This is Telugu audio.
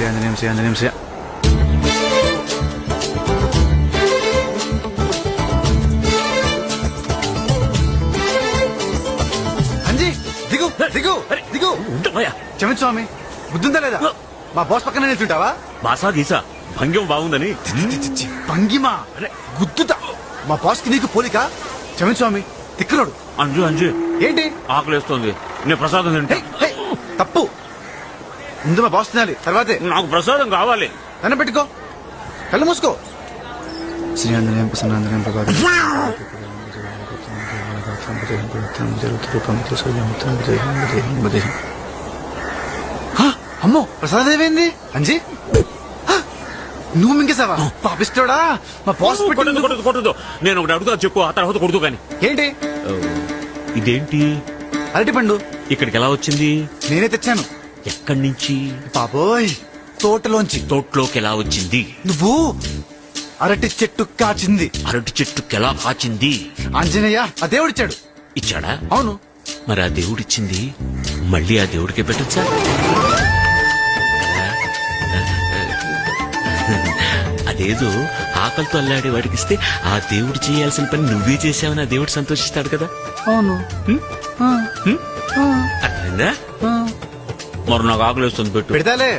ఆంజనేయం శ్రీ. అంజీ దిగు దిగు దిగు. క్షమించు స్వామి, బుద్ధుందా లేదా? మా బాస్ పక్కన నిల్చుంటావా? బాసా గీసా భంగ్యం బాగుందని భంగిమా గుద్దుతా. మా బాస్ కి నీకు పోలిక. క్షమించు స్వామి, తిక్కలోడు. అంజు ఏంటి ఆకలిస్తోంది, నేను ప్రసాదం తింటా. హే, తప్పు. ముందు మా బాస్ తినాలి, తర్వాతే నాకు ప్రసాదం కావాలి. దండం పెట్టుకో, కళ్ళు మూసుకో. శ్రీ ఆంజనేయం ప్రసన్నాంజనేయం ప్రభాకర్. అమ్మో, ప్రసాదం ఏమైంది? అంజీ నువ్వు మింగేసావా? పాపిస్తాడా? మా బాస్ కొట్టదు. నేను ఒకటి అడుగుతా, చెప్పు, ఆ తర్వాత కొడుతూ గాని. ఏంటి? ఇదేంటి అరటి పండు ఇక్కడికి ఎలా వచ్చింది? నేనే తెచ్చాను. ఎక్కడి నుంచి? బాబోయ్, తోటలోంచి. తోటలోకి ఎలా వచ్చింది? నువ్వు అరటి చెట్టు కాచింది. అరటి చెట్టుకి ఎలా కాచింది? ఆంజనేయ ఆ దేవుడిచ్చాడు. ఇచ్చాడా? అవును. మరి ఆ దేవుడిచ్చింది మళ్ళీ ఆ దేవుడికే పెట్టచ్చా? అదేదో ఆకలితో అల్లాడే వాడికి ఇస్తే ఆ దేవుడు చేయాల్సిన పని నువ్వే చేసావని ఆ దేవుడు సంతోషిస్తాడు కదా. అవును. అర్థమైందా? మరి నాకు ఆకలి వస్తుంది, పెట్టు. పెడతాలే.